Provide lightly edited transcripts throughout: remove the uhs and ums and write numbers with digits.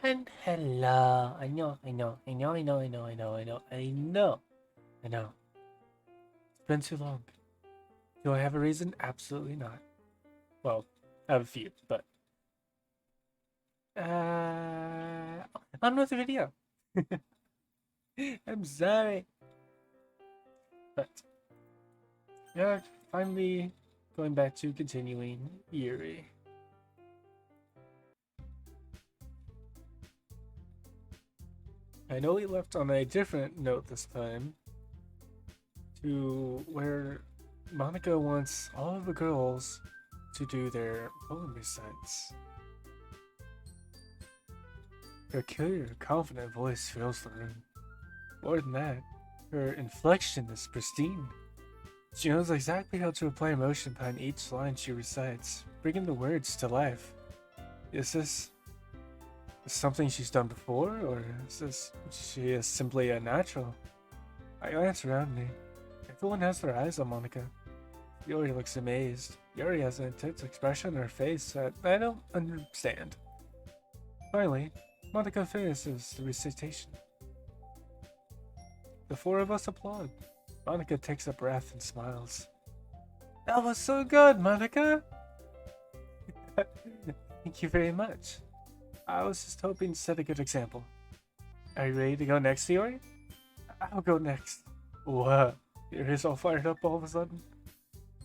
And hello. I know. It's been too long. Do I have a reason? Absolutely not. Well, I have a few, but on with the video. I'm sorry, but yeah, finally going back to continuing Yuri. I know we left on a different note this time, to where Monica wants all of the girls to do their poem recites. Her clear, confident voice fills the room. More than that, her inflection is pristine. She knows exactly how to apply emotion behind each line she recites, bringing the words to life. Is this something she's done before, or is this she is simply a natural? I glance around me. Everyone has their eyes on Monica. Yuri looks amazed. Yuri has an intense expression on her face that I don't understand. Finally, Monica finishes the recitation. The four of us applaud. Monica takes a breath and smiles. That was so good, Monica! Thank you very much. I was just hoping to set a good example. Are you ready to go next, Yuri? I'll go next. What? Yuri's all fired up all of a sudden.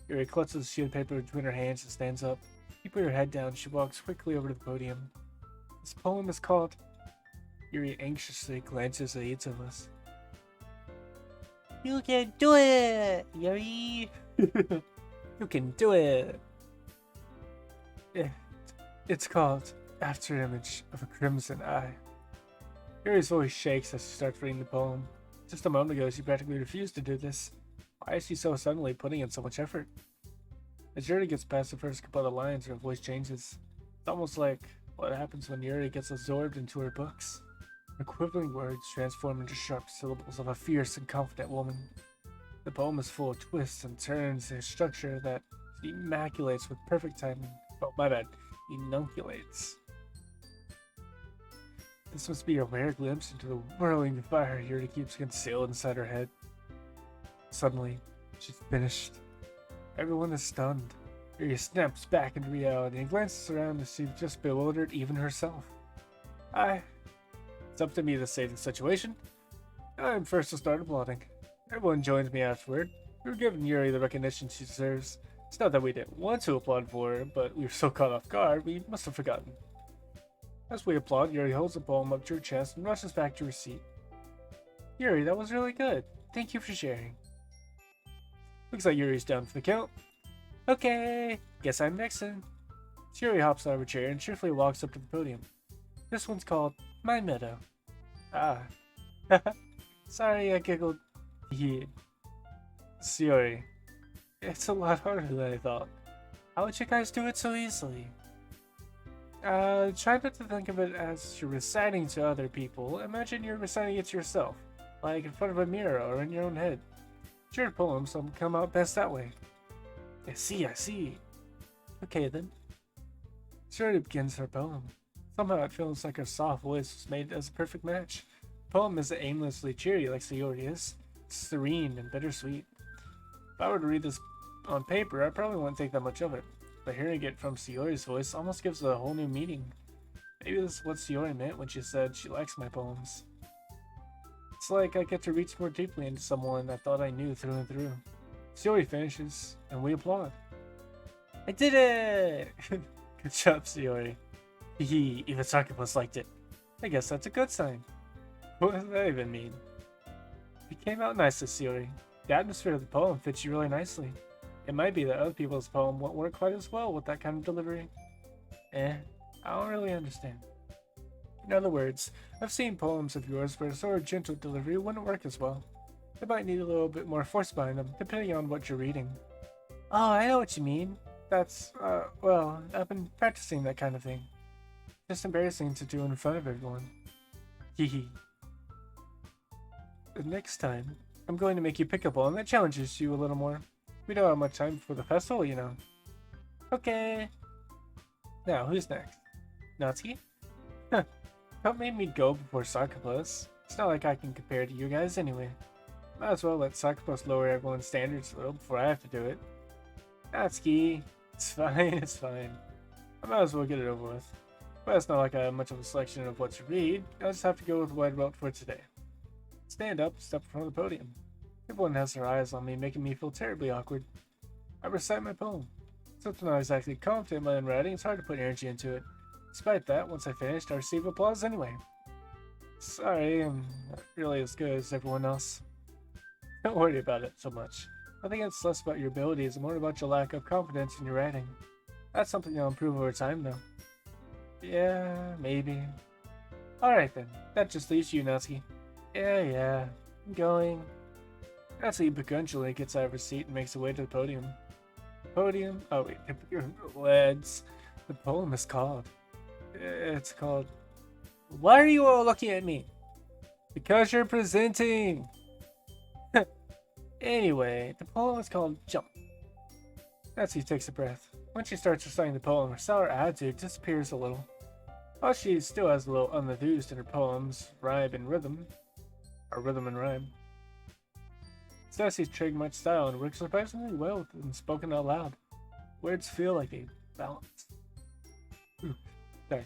Yuri clutches the sheet of paper between her hands and stands up. Keeping her head down, she walks quickly over to the podium. This poem is called... Yuri anxiously glances at each of us. You can do it, Yuri! You can do it! It's called After Image of a Crimson Eye. Yuri's voice shakes as she starts reading the poem. Just a moment ago, she practically refused to do this. Why is she so suddenly putting in so much effort? As Yuri gets past the first couple of lines, her voice changes. It's almost like what happens when Yuri gets absorbed into her books. Her quivering words transform into sharp syllables of a fierce and confident woman. The poem is full of twists and turns in a structure that she immaculates with perfect timing. Oh, my bad. Enunciates. This must be a rare glimpse into the whirling fire Yuri keeps concealed inside her head. Suddenly, she's finished. Everyone is stunned. Yuri snaps back into reality and glances around to see just bewildered even herself. It's up to me to save the situation. I'm first to start applauding. Everyone joins me afterward. We're giving Yuri the recognition she deserves. It's not that we didn't want to applaud for her, but we were so caught off guard we must have forgotten. As we applaud, Yuri holds the poem up to her chest and rushes back to her seat. Yuri, that was really good. Thank you for sharing. Looks like Yuri's down for the count. Okay, guess I'm next then. Yuri hops out of her chair and cheerfully walks up to the podium. This one's called My Meadow. Ah. Sorry, I giggled. Yeah. Yuri, it's a lot harder than I thought. How would you guys do it so easily? Try not to think of it as you're reciting to other people. Imagine you're reciting it to yourself, like in front of a mirror or in your own head. Your poems will come out best that way. I see. Okay then. Shirley begins her poem. Somehow it feels like her soft voice was made as a perfect match. The poem isn't aimlessly cheery like Sayori is. It's serene and bittersweet. If I were to read this on paper, I probably wouldn't think that much of it. But hearing it from Sayori's voice almost gives it a whole new meaning. Maybe this is what Sayori meant when she said she likes my poems. It's like I get to reach more deeply into someone I thought I knew through and through. Sayori finishes, and we applaud. I did it! Good job, Sayori. Even Succubus liked it. I guess that's a good sign. What does that even mean? It came out nicely, Sayori. The atmosphere of the poem fits you really nicely. It might be that other people's poem won't work quite as well with that kind of delivery. I don't really understand. In other words, I've seen poems of yours where a sort of gentle delivery wouldn't work as well. They might need a little bit more force behind them, depending on what you're reading. Oh, I know what you mean. That's, well, I've been practicing that kind of thing. Just embarrassing to do in front of everyone. Hee. The next time, I'm going to make you pick a poem that challenges you a little more. We don't have much time for the festival, you know. Okay. Now, who's next? Natsuki? What made me go before Succubus? It's not like I can compare to you guys anyway. Might as well let Succubus lower everyone's standards a little before I have to do it. Natsuki, it's fine, it's fine. I might as well get it over with. But it's not like I have much of a selection of what to read. I'll just have to go with what I wrote for today. Stand up, step in front of the podium. Everyone has their eyes on me, making me feel terribly awkward. I recite my poem. Since I'm not exactly confident in my own writing, it's hard to put energy into it. Despite that, once I finished, I received applause anyway. Sorry, I'm not really as good as everyone else. Don't worry about it so much. I think it's less about your abilities and more about your lack of confidence in your writing. That's something I'll improve over time, though. Yeah, maybe. Alright then, that just leaves you, Natsuki. Yeah, I'm going. Natsuki begrudgingly gets out of her seat and makes her way to the podium. Podium? Oh wait, lads. The poem is called. It's called. Why are you all looking at me? Because you're presenting! Anyway, the poem is called Jump. Natsuki takes a breath. When she starts reciting the poem, her sour attitude disappears a little. While she still has a little unenthused in her poems, rhyme and rhythm, or rhythm and rhyme. Natsuki's trademark style and works surprisingly well when spoken out loud. Words feel like they balance. Sorry.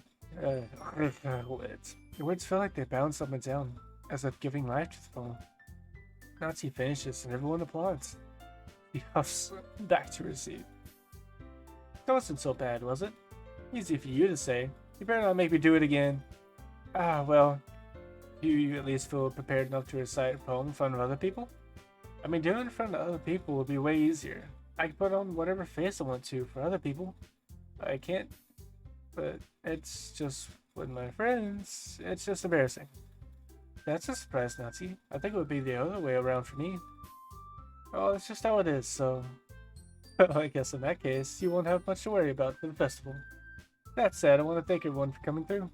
Words. The words feel like they bounce up and down, as if giving life to the poem. Natsuki finishes and everyone applauds. He huffs back to her seat. It wasn't so bad, was it? Easy for you to say. You better not make me do it again. Well, do you at least feel prepared enough to recite a poem in front of other people? I mean, doing it in front of other people would be way easier. I can put on whatever face I want to for other people. I can't, but it's just with my friends. It's just embarrassing. That's a surprise, Natsuki. I think it would be the other way around for me. Oh, it's just how it is, so... Well, I guess in that case, you won't have much to worry about for the festival. That said, I want to thank everyone for coming through.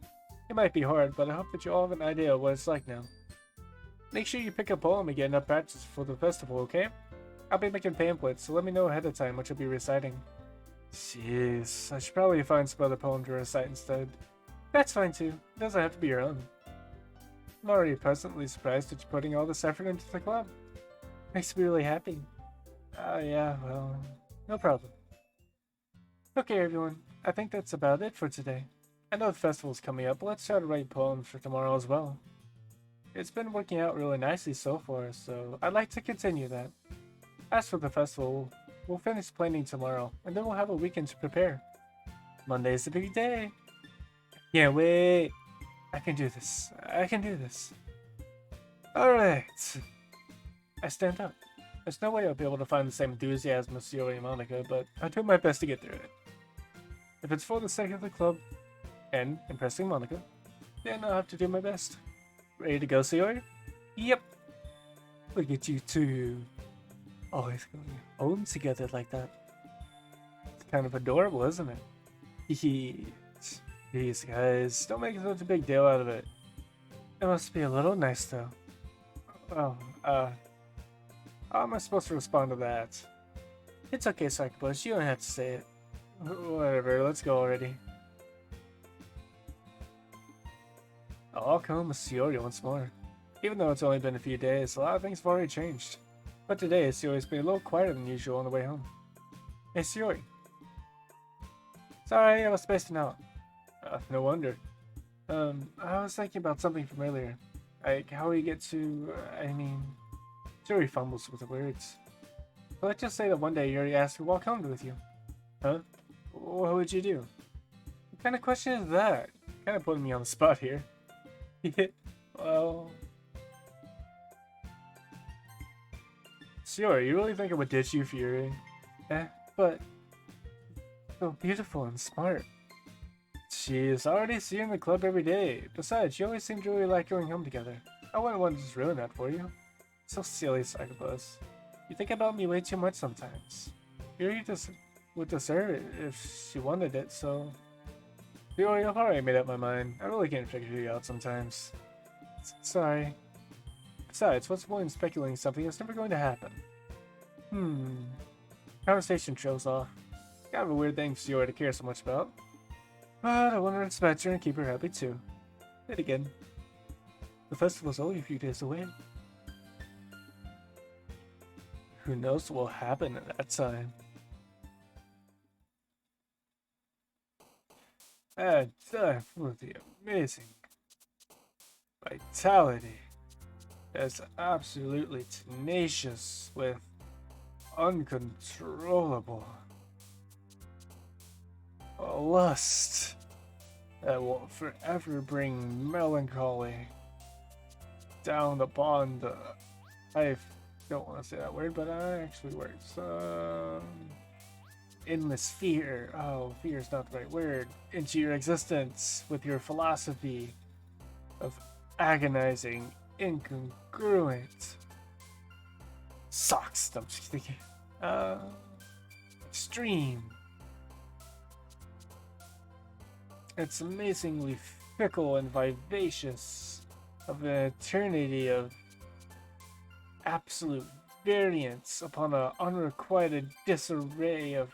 It might be hard, but I hope that you all have an idea of what it's like now. Make sure you pick a poem and get enough practice for the festival, okay? I'll be making pamphlets, so let me know ahead of time what you'll be reciting. Jeez, I should probably find some other poem to recite instead. That's fine too. It doesn't have to be your own. I'm already pleasantly surprised that you're putting all this effort into the club. Makes me really happy. Yeah, well, no problem. Okay, everyone. I think that's about it for today. I know the festival's coming up, but let's try to write poems for tomorrow as well. It's been working out really nicely so far, so I'd like to continue that. As for the festival, we'll finish planning tomorrow, and then we'll have a weekend to prepare. Monday's the big day. Can't wait. I can do this. I can do this. Alright. I stand up. There's no way I'll be able to find the same enthusiasm as Yuri and Monica, but I'll do my best to get through it. If it's for the sake of the club and impressing Monica, then I'll have to do my best. Ready to go, Yuri? Yep. Look at you two. Always going home together like that. It's kind of adorable, isn't it? These guys, don't make such a big deal out of it. It must be a little nice, though. Oh, how am I supposed to respond to that? It's okay, Succubus, you don't have to say it. Whatever, let's go already. I'll come with Shiori once more. Even though it's only been a few days, a lot of things have already changed. But today, Shiori's been a little quieter than usual on the way home. Hey, Shiori. Sorry, I was spacing out. No wonder. I was thinking about something from earlier. Like, how we get to, Yuri fumbles with the words. But let's just say that one day Yuri asked me to walk home with you. Huh? What would you do? What kind of question is that? Kind of putting me on the spot here. Well... Sure, you really think I would ditch you for Yuri? But... so beautiful and smart. Jeez, I already see you in the club every day. Besides, you always seem to really like going home together. I wouldn't want to just ruin that for you. So silly, Succubus. You think about me way too much sometimes. Yuri just would deserve it if she wanted it, so... Yuri, I've already made up my mind. I really can't figure you out sometimes. Sorry. Besides, what's the point in speculating something that's never going to happen? Conversation trails off. Kind of a weird thing for Yuri to care so much about. But I want to respect her and keep her happy too. Then again, the festival's only a few days away. Who knows what will happen at that time? And with the amazing vitality that's absolutely tenacious with uncontrollable lust that will forever bring melancholy down upon the. I don't want to say that word, but it actually works. Endless fear. Oh, fear is not the right word. Into your existence with your philosophy of agonizing, incongruent socks. I'm just thinking. Extreme. It's amazingly fickle and vivacious of an eternity of absolute variance upon an unrequited disarray of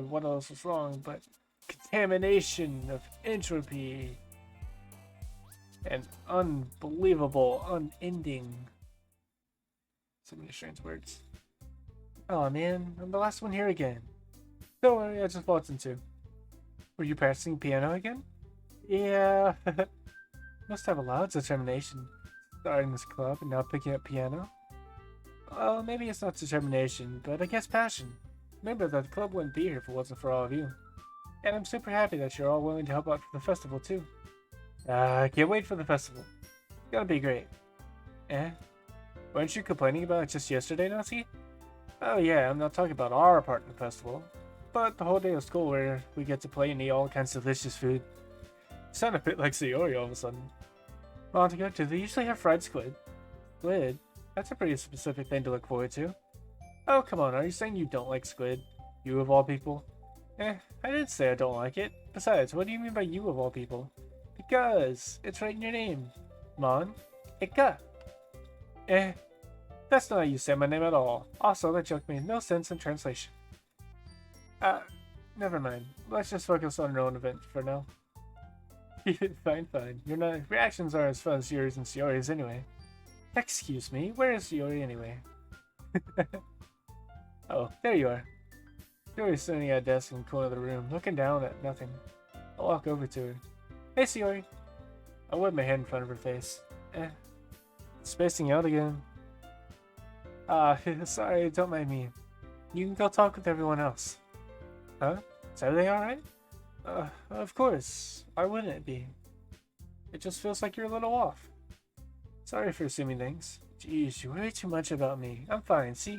what else was wrong, but contamination of entropy and unbelievable, unending. So many strange words. Oh man, I'm the last one here again. Don't worry, I just walked into. Were you practicing piano again? Yeah. Must have a lot of determination starting this club and now picking up piano. Well, maybe it's not determination, but I guess passion. Remember that the club wouldn't be here if it wasn't for all of you. And I'm super happy that you're all willing to help out for the festival too. I can't wait for the festival. It's gonna be great. Weren't you complaining about it just yesterday, Nazi? Oh yeah, I'm not talking about our part in the festival, but the whole day of school where we get to play and eat all kinds of delicious food. You sound a bit like Sayori all of a sudden. Monica, do they usually have fried squid? Squid? That's a pretty specific thing to look forward to. Oh, come on, are you saying you don't like squid? You of all people? I didn't say I don't like it. Besides, what do you mean by you of all people? Because it's right in your name. Mon, Ika. That's not how you say my name at all. Also, that joke made no sense in translation. Never mind. Let's just focus on our own event for now. Fine. Your reactions are as fun as yours and Sayori's anyway. Excuse me, where is Yuri anyway? Oh, there you are. Yuri's sitting at a desk in the corner of the room, looking down at nothing. I'll walk over to her. Hey, Sayori. I wave my hand in front of her face. Spacing out again. Sorry, don't mind me. You can go talk with everyone else. Huh? Is everything alright? Of course. Why wouldn't it be? It just feels like you're a little off. Sorry for assuming things. Jeez, you worry too much about me. I'm fine, see?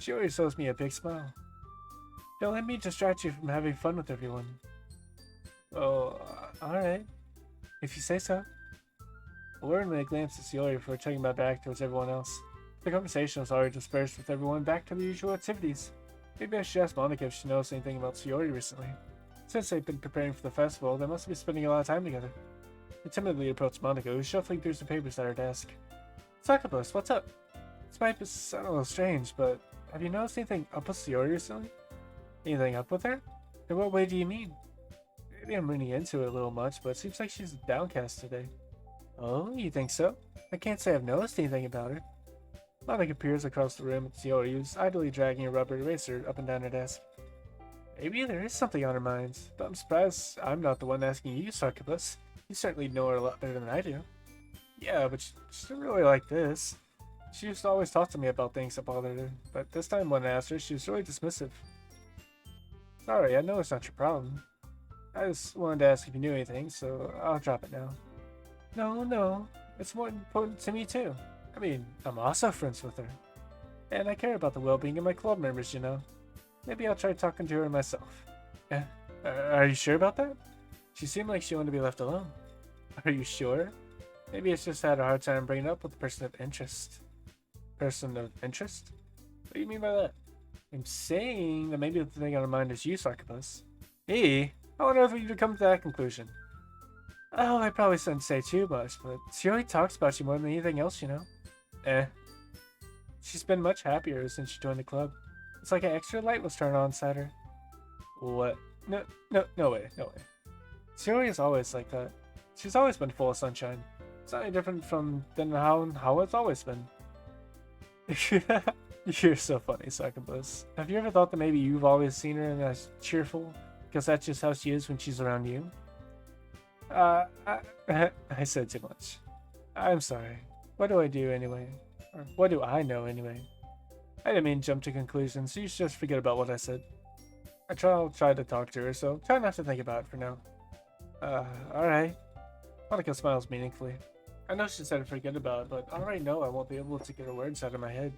She always shows me a big smile. Don't let me distract you from having fun with everyone. Oh, alright. If you say so. Warrenly glanced at Sayori before turning my back towards everyone else. The conversation was already dispersed with everyone back to the usual activities. Maybe I should ask Monica if she knows anything about Sayori recently. Since they've been preparing for the festival, they must be spending a lot of time together. I timidly approached Monica, who was shuffling through some papers at her desk. Succubus, what's up? This might sound a little strange, but have you noticed anything up with Sayori recently? Anything up with her? In what way do you mean? Maybe I'm reading into it a little much, but it seems like she's downcast today. Oh, you think so? I can't say I've noticed anything about her. Monica peers across the room at Sayori, who's idly dragging a rubber eraser up and down her desk. Maybe there is something on her mind, but I'm surprised I'm not the one asking you, Succubus. You certainly know her a lot better than I do. Yeah, but she didn't really like this. She used to always talk to me about things that bothered her, but this time when I asked her, she was really dismissive. Sorry, I know it's not your problem. I just wanted to ask if you knew anything, so I'll drop it now. No, it's more important to me too. I mean, I'm also friends with her. And I care about the well-being of my club members, you know. Maybe I'll try talking to her myself. Are you sure about that? She seemed like she wanted to be left alone. Are you sure? Maybe it's just had a hard time bringing up with a person of interest. Person of interest? What do you mean by that? I'm saying that maybe the thing on her mind is you, Succubus. Me? I wonder if you'd come to that conclusion. Oh, I probably shouldn't say too much, but she already talks about you more than anything else, you know? She's been much happier since she joined the club. It's like an extra light was turned on inside her. What? No way. Sayori is always like that. She's always been full of sunshine. It's not any different than how it's always been. You're so funny, Succubus. Have you ever thought that maybe you've always seen her as cheerful? Because that's just how she is when she's around you? I said too much. I'm sorry. What do I do anyway? Or what do I know anyway? I didn't mean to jump to conclusions, so you should just forget about what I said. I'll try to talk to her, so try not to think about it for now. Alright. Monica smiles meaningfully. I know she said to forget about it, but I already know I won't be able to get her words out of my head.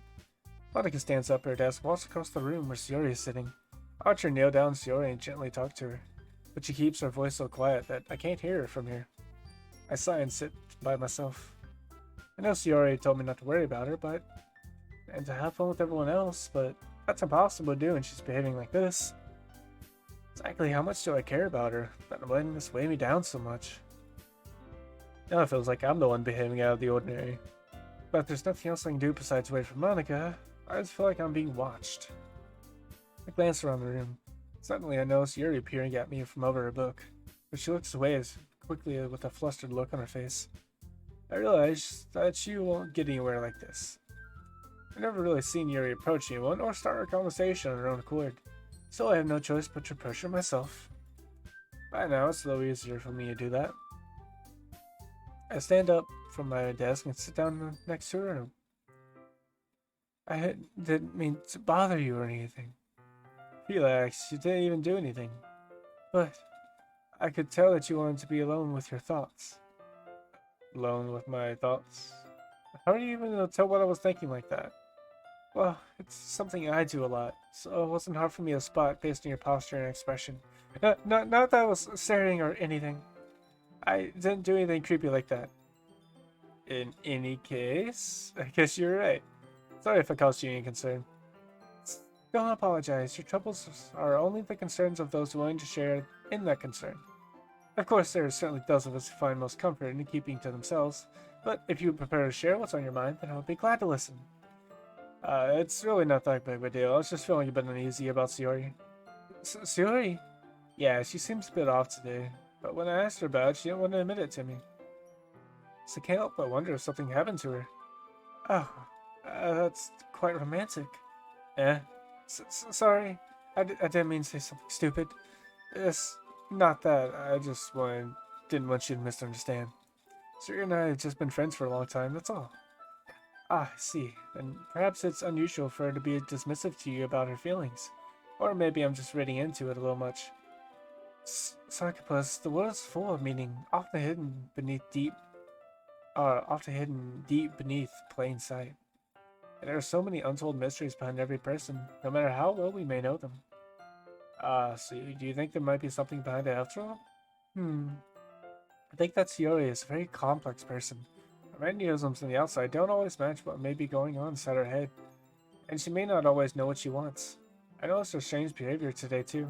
Monica stands up at her desk, walks across the room where Shiori is sitting. I watch her kneel down Shiori and gently talk to her, but she keeps her voice so quiet that I can't hear her from here. I sigh and sit by myself. I know Shiori told me not to worry about her, and to have fun with everyone else, but that's impossible to do when she's behaving like this. Exactly how much do I care about her, that I'm letting this weigh me down so much? Now it feels like I'm the one behaving out of the ordinary. But if there's nothing else I can do besides wait for Monica, I just feel like I'm being watched. I glance around the room. Suddenly I notice Yuri peering at me from over her book, but she looks away as quickly with a flustered look on her face. I realize that she won't get anywhere like this. I've never really seen Yuri approach anyone or start a conversation on her own accord, so I have no choice but to approach her myself. By now it's a little easier for me to do that. I stand up from my desk and sit down next to her. I didn't mean to bother you or anything. Relax, you didn't even do anything. But I could tell that you wanted to be alone with your thoughts. Alone with my thoughts? How are you even able to tell what I was thinking like that? Well, it's something I do a lot, so it wasn't hard for me to spot based on your posture and expression. Not that I was staring or anything. I didn't do anything creepy like that. In any case, I guess you're right. Sorry if I caused you any concern. Don't apologize. Your troubles are only the concerns of those willing to share in that concern. Of course, there are certainly those of us who find most comfort in keeping to themselves, but if you prepare to share what's on your mind, then I would be glad to listen. It's really not that big of a deal. I was just feeling a bit uneasy about Shiori. Shiori? Yeah, she seems a bit off today, but when I asked her about it, she didn't want to admit it to me. So I can't help but wonder if something happened to her. Oh, that's quite romantic. Eh? Sorry, I didn't mean to say something stupid. It's not that. I just didn't want you to misunderstand. Siri and I have just been friends for a long time, that's all. Ah, I see. And perhaps it's unusual for her to be dismissive to you about her feelings. Or maybe I'm just reading into it a little much. Succubus, the world is full of meaning, often hidden deep beneath plain sight. And there are so many untold mysteries behind every person, no matter how well we may know them. So do you think there might be something behind it after all? I think that Shiori is a very complex person. Her mannerisms on the outside don't always match what may be going on inside her head, and she may not always know what she wants. I noticed her strange behavior today too,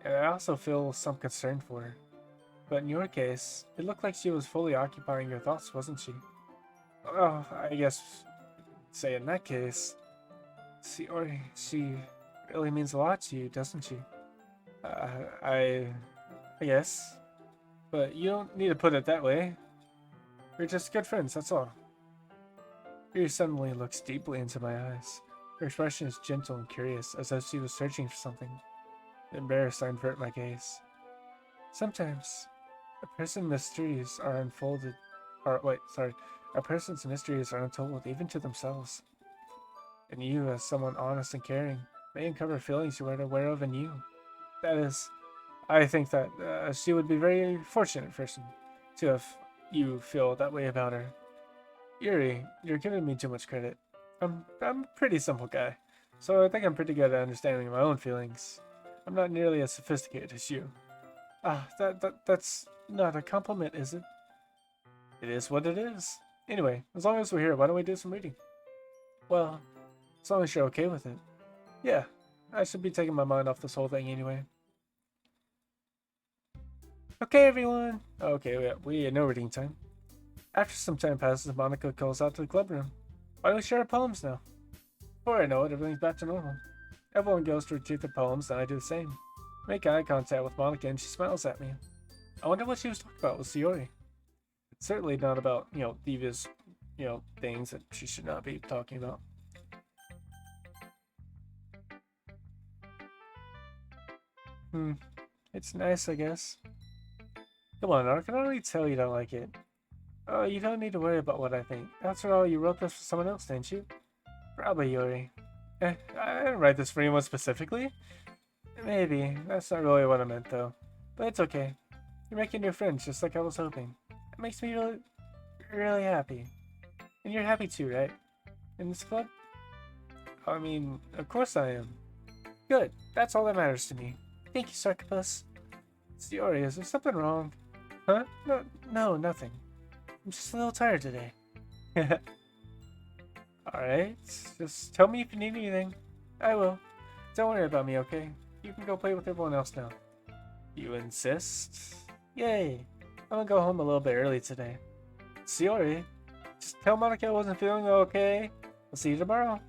and I also feel some concern for her. But in your case, it looked like she was fully occupying your thoughts, wasn't she? Oh, I guess, say in that case, Shiori, she really means a lot to you, doesn't she? I guess. But you don't need to put it that way. We're just good friends, that's all. Yuri suddenly looks deeply into my eyes. Her expression is gentle and curious, as if she was searching for something. Embarrassed, I invert my gaze. Sometimes, a person's mysteries are untold even to themselves. And you, as someone honest and caring, may uncover feelings you weren't aware of in you. That is, I think that she would be a very fortunate person to have you feel that way about her. Yuri, you're giving me too much credit. I'm a pretty simple guy, so I think I'm pretty good at understanding my own feelings. I'm not nearly as sophisticated as you. That's not a compliment, is it? It is what it is. Anyway, as long as we're here, why don't we do some reading? Well, as long as you're okay with it. Yeah, I should be taking my mind off this whole thing anyway. Okay, everyone. Okay, we had no reading time. After some time passes, Monica calls out to the club room. Why don't we share our poems now? Before I know it, everything's back to normal. Everyone goes to retrieve their poems, and I do the same. I make eye contact with Monica, and she smiles at me. I wonder what she was talking about with Sayori. It's certainly not about, devious, things that she should not be talking about. Hmm, it's nice, I guess. Come on, I can already tell you don't like it. Oh, you don't need to worry about what I think. After all, you wrote this for someone else, didn't you? Probably Yuri. I didn't write this for anyone specifically. Maybe. That's not really what I meant, though. But it's okay. You're making new friends, just like I was hoping. It makes me really, really happy. And you're happy too, right? In this club? I mean, of course I am. Good. That's all that matters to me. Thank you, Sarkopus. Sayori, is there something wrong? Huh? No, nothing. I'm just a little tired today. Alright, just tell me if you need anything. I will. Don't worry about me, okay? You can go play with everyone else now. You insist? Yay! I'm gonna go home a little bit early today. Sayori, just tell Monica I wasn't feeling okay. I'll see you tomorrow.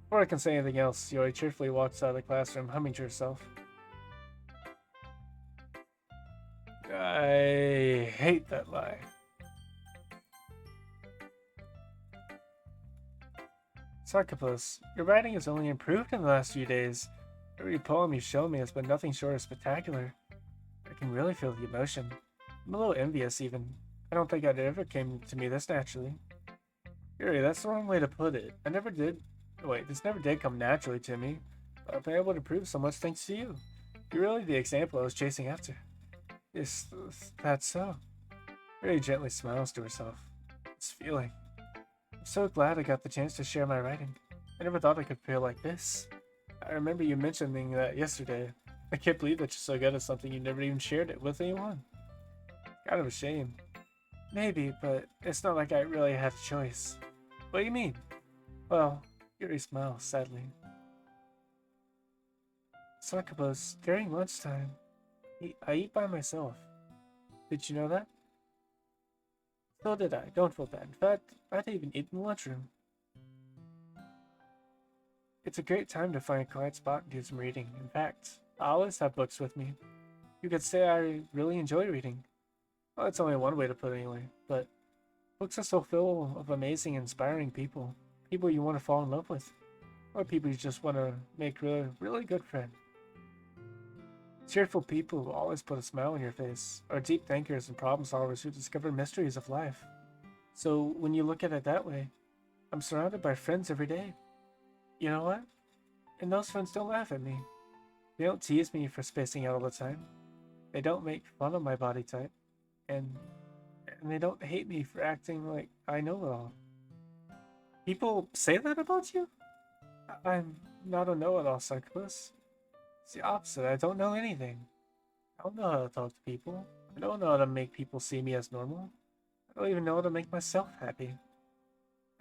Before I can say anything else, Sayori cheerfully walks out of the classroom, humming to herself. I hate that lie. Sarkopus, your writing has only improved in the last few days. Every poem you've shown me has been nothing short of spectacular. I can really feel the emotion. I'm a little envious, even. I don't think it ever came to me this naturally. Yuri, that's the wrong way to put it. I never did. Wait, this never did come naturally to me. But I've been able to prove so much thanks to you. You're really the example I was chasing after. Is that so? Yuri gently smiles to herself. It's feeling. I'm so glad I got the chance to share my writing. I never thought I could feel like this. I remember you mentioning that yesterday. I can't believe that you're so good at something you never even shared it with anyone. Kind of a shame. Maybe, but it's not like I really had a choice. What do you mean? Well, Yuri smiles sadly. Succubus, during lunchtime, I eat by myself. Did you know that? So did I. Don't feel bad. In fact, I'd even eat in the lunchroom. It's a great time to find a quiet spot and do some reading. In fact, I always have books with me. You could say I really enjoy reading. Well, it's only one way to put it anyway, but books are so full of amazing, inspiring people. People you want to fall in love with. Or people you just want to make really, really good friends. Cheerful people who always put a smile on your face are deep thinkers and problem solvers who discover mysteries of life. So when you look at it that way, I'm surrounded by friends every day. You know what? And those friends don't laugh at me. They don't tease me for spacing out all the time. They don't make fun of my body type. And they don't hate me for acting like I know it all. People say that about you? I'm not a know-it-all, Cyclist. It's the opposite. I don't know anything. I don't know how to talk to people. I don't know how to make people see me as normal. I don't even know how to make myself happy.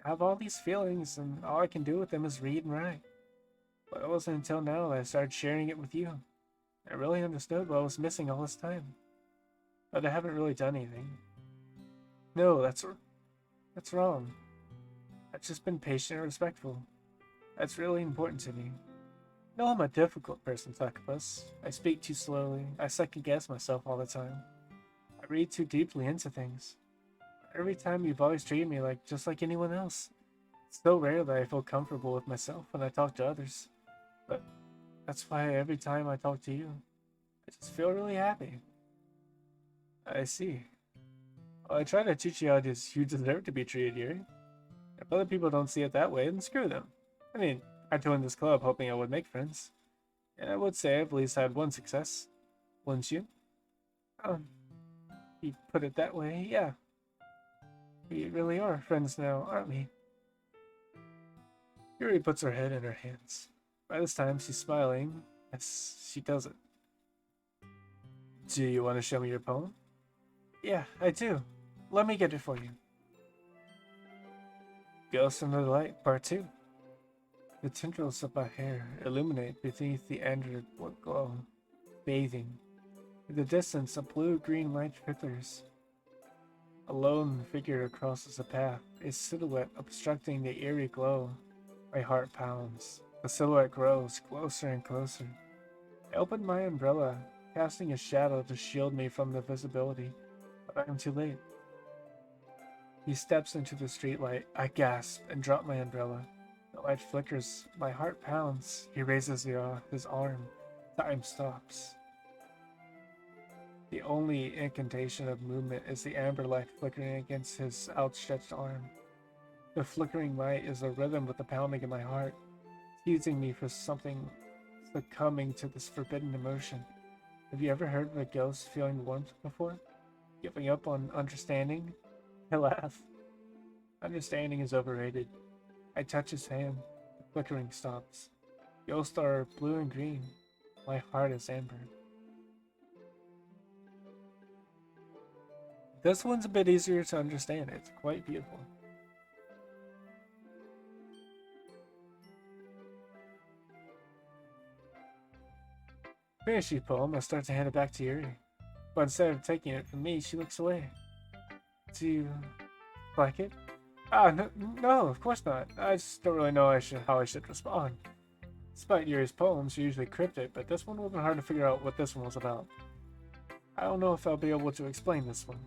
I have all these feelings, and all I can do with them is read and write. But it wasn't until now that I started sharing it with you. I really understood what I was missing all this time. But I haven't really done anything. No, that's wrong. I've just been patient and respectful. That's really important to me. No, I'm a difficult person, Succubus. I speak too slowly. I second guess myself all the time. I read too deeply into things. Every time you've always treated me just like anyone else. It's so rare that I feel comfortable with myself when I talk to others. But that's why every time I talk to you, I just feel really happy. I see. Well, I try to teach you how you deserve to be treated, Yuri. If other people don't see it that way, then screw them. I mean, I joined this club hoping I would make friends. And I would say I've at least had one success. Wouldn't you? You put it that way, yeah. We really are friends now, aren't we? Yuri puts her head in her hands. By this time, she's smiling as she does it. Do you want to show me your poem? Yeah, I do. Let me get it for you. Ghost in the Light, Part 2. The tendrils of my hair illuminate beneath the android glow, bathing. In the distance, a blue-green light flickers. A lone figure crosses a path, a silhouette obstructing the eerie glow. My heart pounds. The silhouette grows closer and closer. I open my umbrella casting a shadow to shield me from the visibility. But I am too late. He steps into the streetlight. I gasp and drop my umbrella. The light flickers. My heart pounds. He raises his arm. Time stops. The only incantation of movement is the amber light flickering against his outstretched arm. The flickering light is a rhythm with the pounding in my heart, teasing me for something succumbing to this forbidden emotion. Have you ever heard of a ghost feeling warmth before? Giving up on understanding? I laugh. Understanding is overrated. I touch his hand. The flickering stops. Ghosts are blue and green. My heart is amber. This one's a bit easier to understand. It's quite beautiful. Finish the poem, I start to hand it back to Yuri. But instead of taking it from me, she looks away. Do you like it? No, of course not. I just don't really know how I should respond. Despite Yuri's poems are usually cryptic, but this one would have been hard to figure out what this one was about. I don't know if I'll be able to explain this one.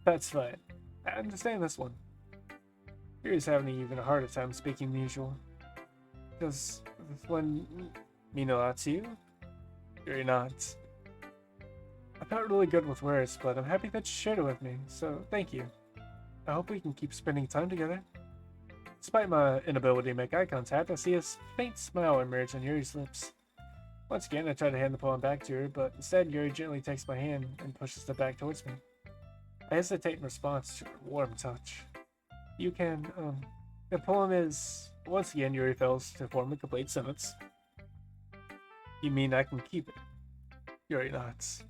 That's fine. I understand this one. Yuri's having even a harder time speaking than usual. Does this one mean a lot to you? Yuri nods. I'm not really good with words, but I'm happy that you shared it with me, so thank you. I hope we can keep spending time together. Despite my inability to make eye contact, I see a faint smile emerge on Yuri's lips. Once again, I try to hand the poem back to her, but instead Yuri gently takes my hand and pushes it back towards me. I hesitate in response to her warm touch. You can, the poem is... Once again, Yuri fails to form a complete sentence. You mean I can keep it? Yuri nods.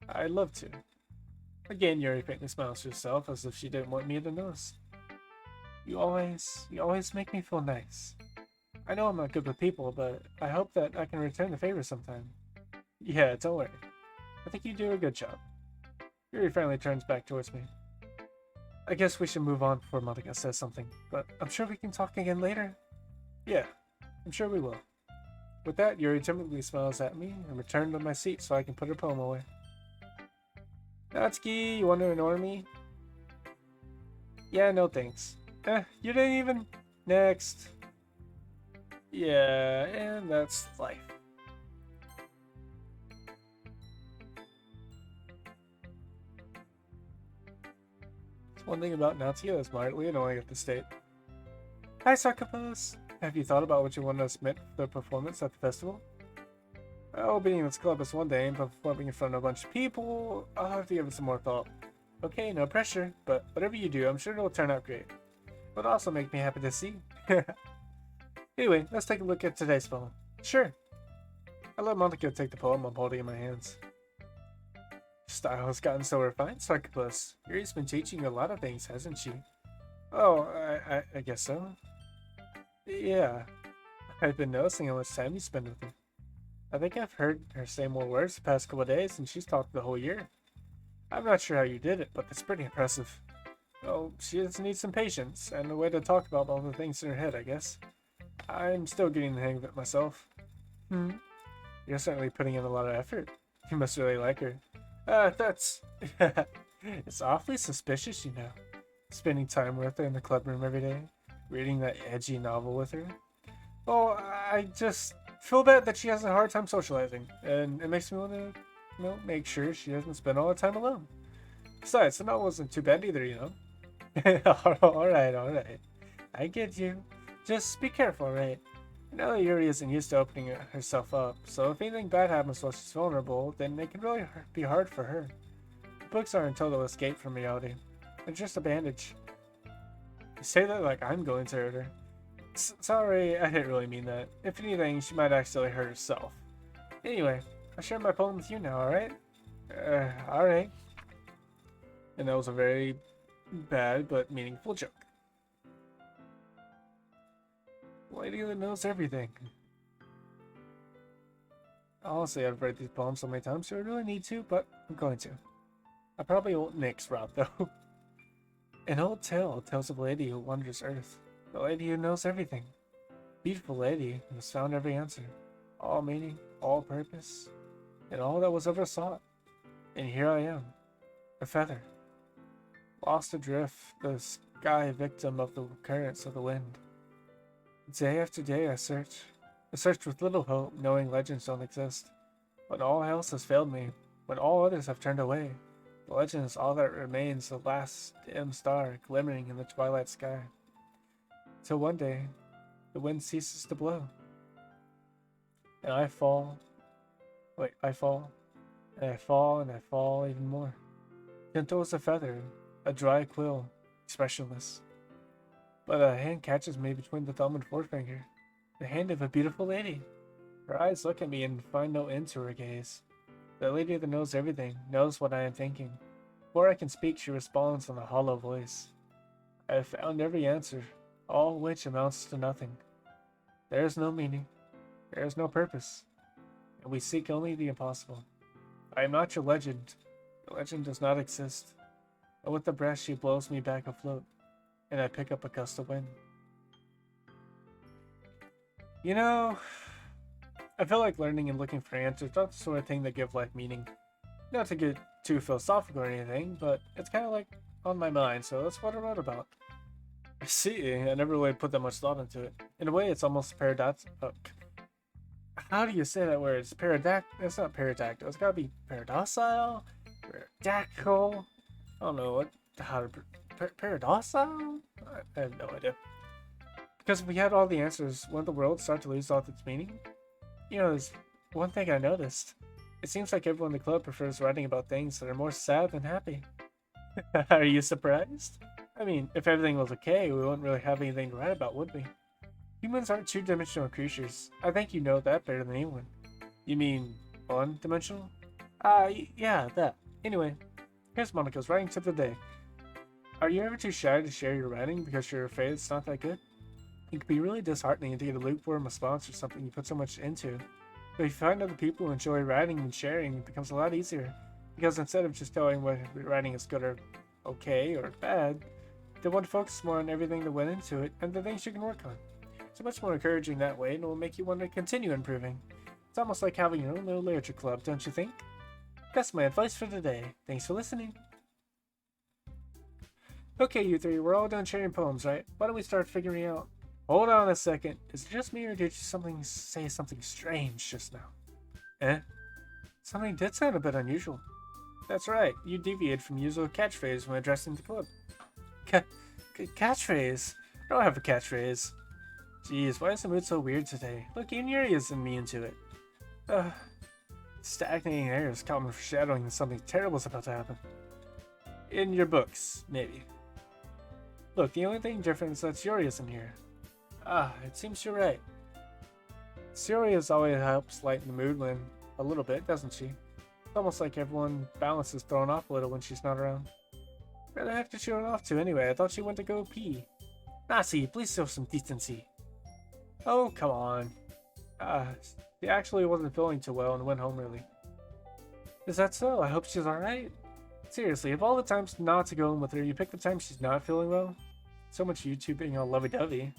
I'd love to. Again, Yuri faintly smiles to herself as if she didn't want me to notice. You always make me feel nice. I know I'm not good with people, but I hope that I can return the favor sometime. Yeah, don't worry. I think you do a good job. Yuri finally turns back towards me. I guess we should move on before Monica says something, but I'm sure we can talk again later. Yeah, I'm sure we will. With that, Yuri timidly smiles at me and returns to my seat so I can put her poem away. Natsuki, you want to ignore me? Yeah, no thanks. You didn't even... Next. Yeah, and that's life. One thing about Natsuki that's mildly annoying at this state. Hi, Succubus! Have you thought about what you want to submit for the performance at the festival? Well, being in this club is one day, but performing in front of a bunch of people, I'll have to give it some more thought. Okay, no pressure, but whatever you do, I'm sure it'll turn out great. It'll also make me happy to see. Anyway, let's take a look at today's poem. Sure. I let Monica take the poem I'm holding in my hands. Style has gotten so refined, Succubus. Yuri's been teaching you a lot of things, hasn't she? Oh, I guess so. Yeah. I've been noticing how much time you spend with her. I think I've heard her say more words the past couple of days than she's talked the whole year. I'm not sure how you did it, but it's pretty impressive. Well, she just needs some patience and a way to talk about all the things in her head, I guess. I'm still getting the hang of it myself. You're certainly putting in a lot of effort. You must really like her. That's... It's awfully suspicious, you know. Spending time with her in the club room every day. Reading that edgy novel with her. Oh, I just feel bad that she has a hard time socializing. And it makes me want to, make sure she doesn't spend all the time alone. Besides, the novel wasn't too bad either, you know. Alright. I get you. Just be careful, right? I know that Yuri isn't used to opening herself up, so if anything bad happens while she's vulnerable, then it can really be hard for her. The books aren't a total escape from reality. They're just a bandage. You say that like I'm going to hurt her. Sorry, I didn't really mean that. If anything, she might actually hurt herself. Anyway, I'll share my poem with you now, alright? Alright. And that was a very bad but meaningful joke. Lady that knows everything. Honestly, I've read these poems so many times, so I really need to, but I'm going to. I probably won't next route, though. An old tale tells of a lady who wanders Earth. The lady who knows everything. Beautiful lady who has found every answer. All meaning, all purpose. and all that was ever sought. And here I am, a feather, lost adrift, the sky victim of the currents of the wind. Day after day I search. I search with little hope, knowing legends don't exist. When all else has failed me, when all others have turned away, the legend is all that remains, the last dim star glimmering in the twilight sky. Till one day, the wind ceases to blow, and I fall. I fall, and I fall, and I fall even more. Gentle as a feather, a dry quill, expressionless. But a hand catches me between the thumb and forefinger, the hand of a beautiful lady. Her eyes look at me and find no end to her gaze. The lady that knows everything, knows what I am thinking. Before I can speak, she responds in a hollow voice. I have found every answer, all which amounts to nothing. There is no meaning, there is no purpose, and we seek only the impossible. I am not your legend. The legend does not exist. And with the breath, she blows me back afloat, and I pick up a gust of wind. You know, I feel like learning and looking for answers, not the sort of thing that give life meaning. Not to get too philosophical or anything, but it's kind of like on my mind, so that's what I wrote about. I see, I never really put that much thought into it. In a way, it's almost paradoxical. How do you say that word? It's It's not paradactyl. It's gotta be paradocile? Paradactyl? I don't know how to... Paradocile? I have no idea. Because if we had all the answers, wouldn't the world start to lose all of its meaning? You know, there's one thing I noticed. It seems like everyone in the club prefers writing about things that are more sad than happy. Are you surprised? I mean, if everything was okay, we wouldn't really have anything to write about, would we? Humans aren't two-dimensional creatures. I think you know that better than anyone. You mean one-dimensional? Yeah, that. Anyway, here's Monica's writing tip of the day. Are you ever too shy to share your writing because you're afraid it's not that good? It can be really disheartening to get a lukewarm response or something you put so much into. But if you find other people who enjoy writing and sharing, it becomes a lot easier. Because instead of just telling what writing is good or okay or bad, they want to focus more on everything that went into it and the things you can work on. It's much more encouraging that way and it will make you want to continue improving. It's almost like having your own little literature club, don't you think? That's my advice for today. Thanks for listening. Okay, you three, we're all done sharing poems, right? Why don't we start figuring out... Hold on a second. Is it just me or did you say something strange just now? Eh? Something did sound a bit unusual. That's right. You deviated from usual catchphrase when addressing the club. Catchphrase? I don't have a catchphrase. Jeez, why is the mood so weird today? Look, even Yuri isn't immune to it. Stagnating air is common foreshadowing that something terrible is about to happen. In your books, maybe. Look, the only thing different is that Yuri isn't here. It seems you're right. Sirius always helps lighten the mood when a little bit, doesn't she? It's almost like everyone's balance is thrown off a little when she's not around. Where the heck did she run off to anyway? I thought she went to go pee. Nasi, please show some decency. Oh, come on. She actually wasn't feeling too well and went home early. Is that so? I hope she's alright. Seriously, of all the times not to go in with her, you pick the time she's not feeling well? So much YouTube being all lovey-dovey.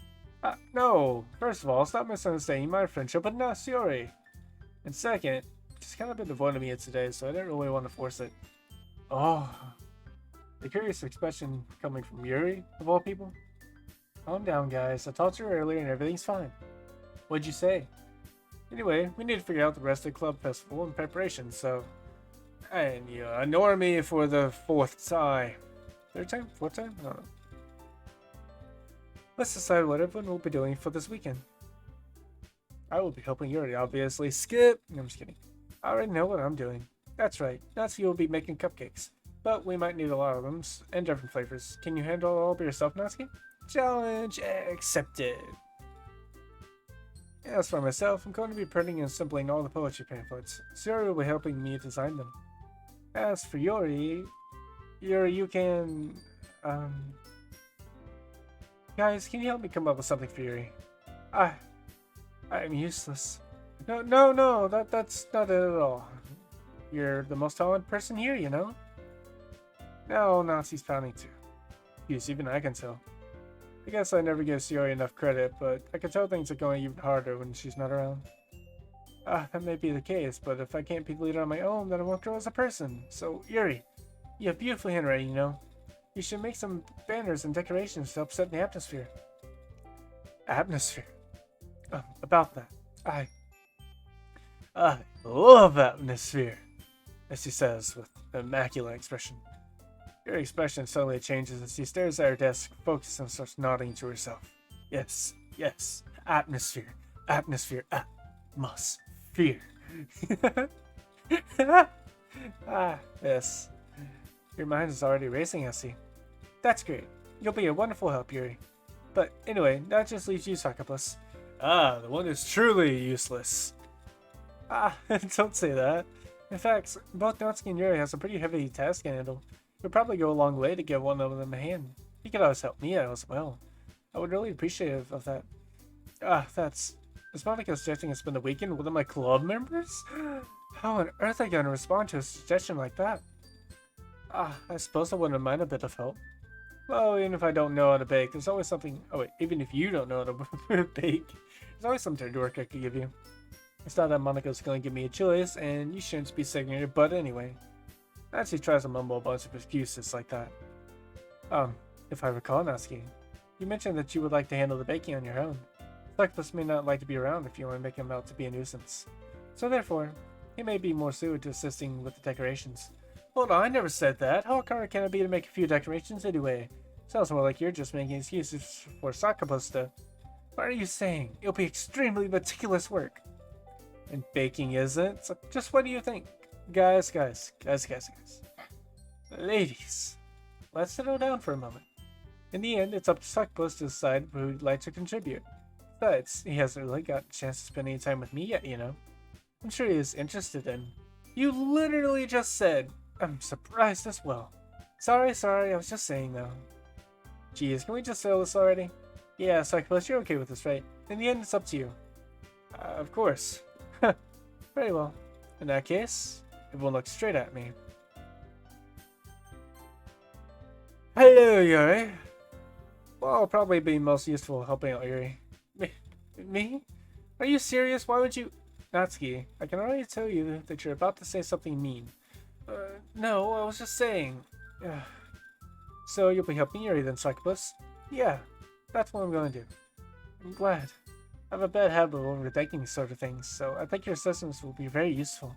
No. First of all, stop misunderstanding my friendship, but not Yuri. And second, she's kind of been avoiding me today, so I didn't really want to force it. Oh. The curious expression coming from Yuri, of all people. Calm down, guys. I talked to her earlier and everything's fine. What'd you say? Anyway, we need to figure out the rest of the club festival and preparation, so... And you ignore me for the fourth time. Third time? Fourth time? I don't know. Let's decide what everyone will be doing for this weekend. I will be helping Yuri, obviously. Skip! No, I'm just kidding. I already know what I'm doing. That's right. Natsuki will be making cupcakes. But we might need a lot of them, and different flavors. Can you handle it all by yourself, Natsuki? Challenge accepted. As for myself, I'm going to be printing and assembling all the poetry pamphlets. Yuri will be helping me design them. As for Yuri, you can... Guys, can you help me come up with something for Yuri? I'm useless. No, that's not it at all. You're the most talented person here, you know? No, Nazi's pounding too. Yes, even I can tell. I guess I never give Yuri enough credit, but I can tell things are going even harder when she's not around. That may be the case, but if I can't be the leader on my own, then I won't grow as a person. So, Yuri, you have beautiful handwriting, you know. You should make some banners and decorations to help set the atmosphere. Atmosphere? About that. I love atmosphere, as she says with an immaculate expression. Your expression suddenly changes as she stares at her desk, focuses, and starts nodding to herself. Yes, yes, atmosphere, atmosphere, atmosphere. Yes. Your mind is already racing, I see. That's great. You'll be a wonderful help, Yuri. But anyway, that just leaves you, Sakapus. The one who's truly useless. Don't say that. In fact, both Natsuki and Yuri have a pretty heavy task to handle. It would probably go a long way to give one of them a hand. You could always help me out as well. I would really appreciate of that. That's... Is Monica suggesting I spend the weekend with one of my club members? How on earth are you going to respond to a suggestion like that? I suppose I wouldn't mind a bit of help. Well, even if I don't know how to bake, there's always something... Oh wait, even if you don't know how to bake, there's always some dirty work I could give you. It's not that Monica's going to give me a choice, and you shouldn't be sticking your butt anyway. Nancy tries to mumble a bunch of excuses like that. If I recall, Natsuki, you mentioned that you would like to handle the baking on your own. Cyclist may not like to be around if you want to make him out to be a nuisance. So therefore, he may be more suited to assisting with the decorations. Hold on, I never said that. How hard can it be to make a few decorations anyway? Sounds more like you're just making excuses for Sakapus to... What are you saying? It'll be extremely meticulous work. And baking isn't? So just what do you think? Guys. Ladies, let's settle down for a moment. In the end, it's up to Sakapus to decide who he'd like to contribute. Besides, he hasn't really got a chance to spend any time with me yet, you know. I'm sure he is interested in... You literally just said... I'm surprised as well. Sorry, I was just saying though. Geez, can we just settle this already? Yeah, Sakapus, you're okay with this, right? In the end, it's up to you. Of course. Very well. In that case, everyone looks straight at me. Hello, Yuri. Well, I'll probably be most useful helping out Yuri. Me? Are you serious? Why would you... Natsuki, I can already tell you that you're about to say something mean. No, I was just saying. So you'll be helping Yuri then, Sakapus? Yeah, that's what I'm going to do. I'm glad. I have a bad habit of overthinking these sort of things, so I think your assistance will be very useful.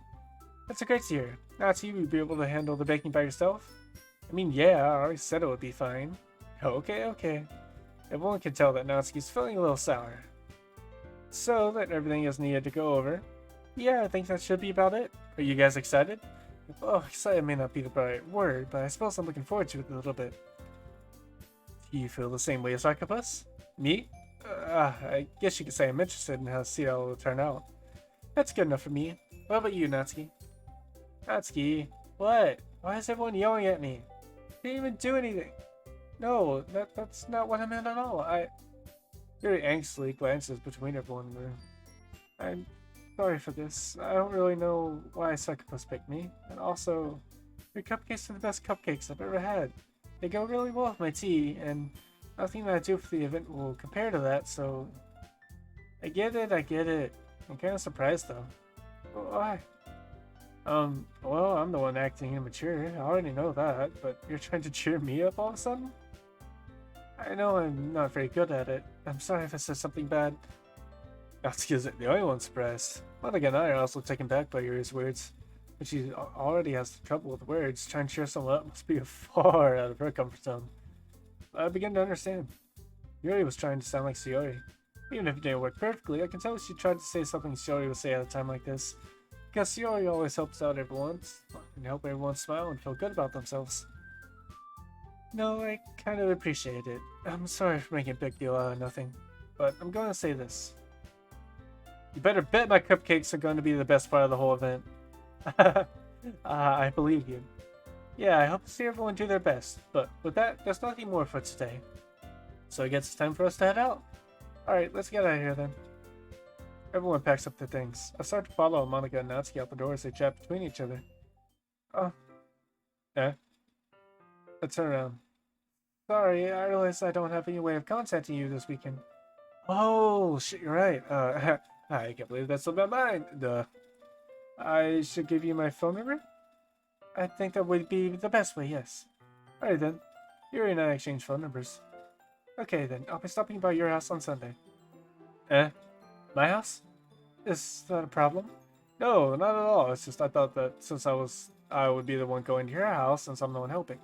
That's a great to hear. Natsuki, will you be able to handle the baking by yourself? I mean, yeah, I already said it would be fine. Okay. Everyone can tell that Natsuki's feeling a little sour. So, that everything is needed to go over. Yeah, I think that should be about it. Are you guys excited? Oh, excited may not be the right word, but I suppose I'm looking forward to it a little bit. Do you feel the same way as Sakapus? Me? I guess you could say I'm interested in how to see how it will turn out. That's good enough for me. What about you, Natsuki? Natsuki? What? Why is everyone yelling at me? I didn't even do anything. No, that's not what I meant at all. Very anxiously glances between everyone in the room. I'm sorry for this. I don't really know why Sakapus picked me. And also, your cupcakes are the best cupcakes I've ever had. They go really well with my tea, and nothing that I do for the event will compare to that, so... I get it. I'm kind of surprised, though. Why? Well, I'm the one acting immature. I already know that, but you're trying to cheer me up all of a sudden? I know I'm not very good at it. I'm sorry if I said something bad. Natsuki isn't the only one surprised. Monica and I are also taken back by Yuri's words. But she already has trouble with words. Trying to cheer someone up must be far out of her comfort zone. I begin to understand. Yuri was trying to sound like Shiori. Even if it didn't work perfectly, I can tell she tried to say something Shiori would say at a time like this. Because Shiori always helps out everyone and help everyone smile and feel good about themselves. No, I kind of appreciate it. I'm sorry for making a big deal out of nothing, but I'm going to say this. You better bet my cupcakes are going to be the best part of the whole event. I believe you. Yeah, I hope to see everyone do their best, but with that, there's nothing more for today. So I guess it's time for us to head out. Alright, let's get out of here then. Everyone packs up their things. I start to follow Monica and Natsuki out the door as they chat between each other. Oh. Eh? I turn around. Sorry, I realize I don't have any way of contacting you this weekend. Oh, shit, you're right. I can't believe that slipped my mind. I should give you my phone number? I think that would be the best way, yes. Alright then. Yuri and I exchange phone numbers. Okay then, I'll be stopping by your house on Sunday. Eh? My house? Is that a problem? No, not at all. It's just I thought that since I would be the one going to your house since I'm the one helping.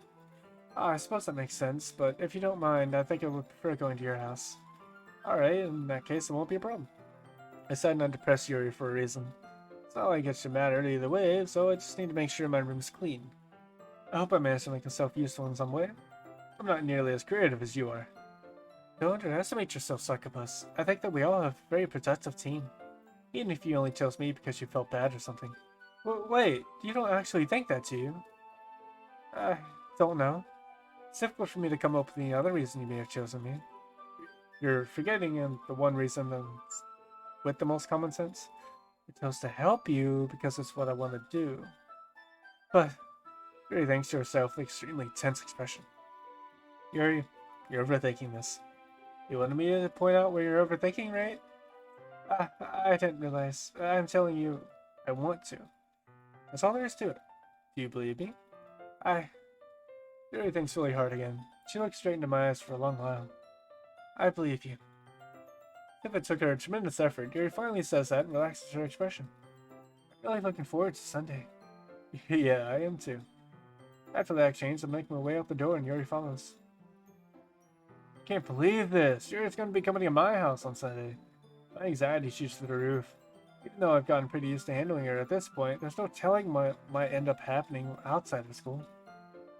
I suppose that makes sense, but if you don't mind, I think I would prefer going to your house. Alright, in that case, it won't be a problem. I decided not to press Yuri for a reason. It's not like it should matter either way, so I just need to make sure my room's clean. I hope I managed to make myself useful in some way. I'm not nearly as creative as you are. Don't underestimate yourself, Succubus. I think that we all have a very protective team. Even if you only chose me because you felt bad or something. Wait, you don't actually think that, do you? I don't know. It's difficult for me to come up with any other reason you may have chosen me. You're forgetting the one reason with the most common sense. I chose to help you because it's what I want to do. But, really thanks to yourself, the extremely tense expression. You're overthinking this. You wanted me to point out where you're overthinking, right? I didn't realize. I'm telling you, I want to. That's all there is to it. Do you believe me? Yuri thinks really hard again. She looked straight into my eyes for a long while. I believe you. If it took her a tremendous effort, Yuri finally says that and relaxes her expression. I'm really looking forward to Sunday. Yeah, I am too. After that exchange, I'm making my way out the door and Yuri follows. Can't believe this! Yuri's going to be coming to my house on Sunday. My anxiety shoots through the roof. Even though I've gotten pretty used to handling her at this point, there's no telling what might end up happening outside of school.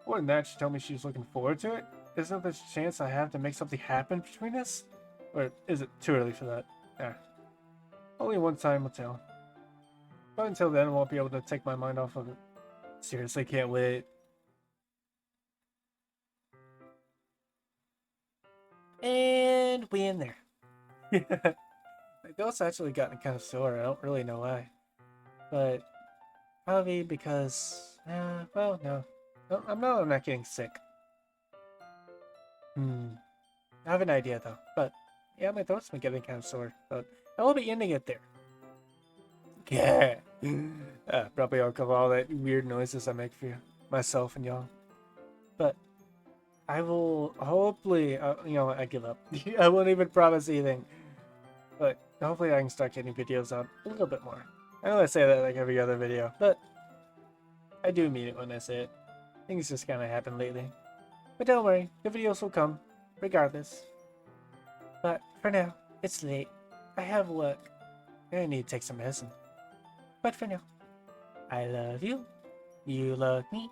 More than that, she told me she was looking forward to it. Isn't there a chance I have to make something happen between us? Or is it too early for that? Only one time will tell. But until then, I won't be able to take my mind off of it. Seriously, can't wait. And we in there. My throat's actually gotten kind of sore. I don't really know why. But probably because, well, no. I'm not getting sick. I have an idea though. But yeah, my throat's been getting kind of sore. But I will be ending it there. Yeah. Probably all of all that weird noises I make for you, myself and y'all. But I will hopefully, I give up. I won't even promise anything. But hopefully I can start getting videos out a little bit more. I know I say that like every other video, but I do mean it when I say it. Things just kind of happen lately. But don't worry, the videos will come, regardless. But for now, it's late. I have work. I need to take some medicine. But for now, I love you. You love me.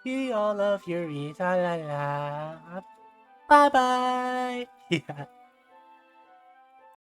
We all love Yuri. La la la. Bye bye. Yeah.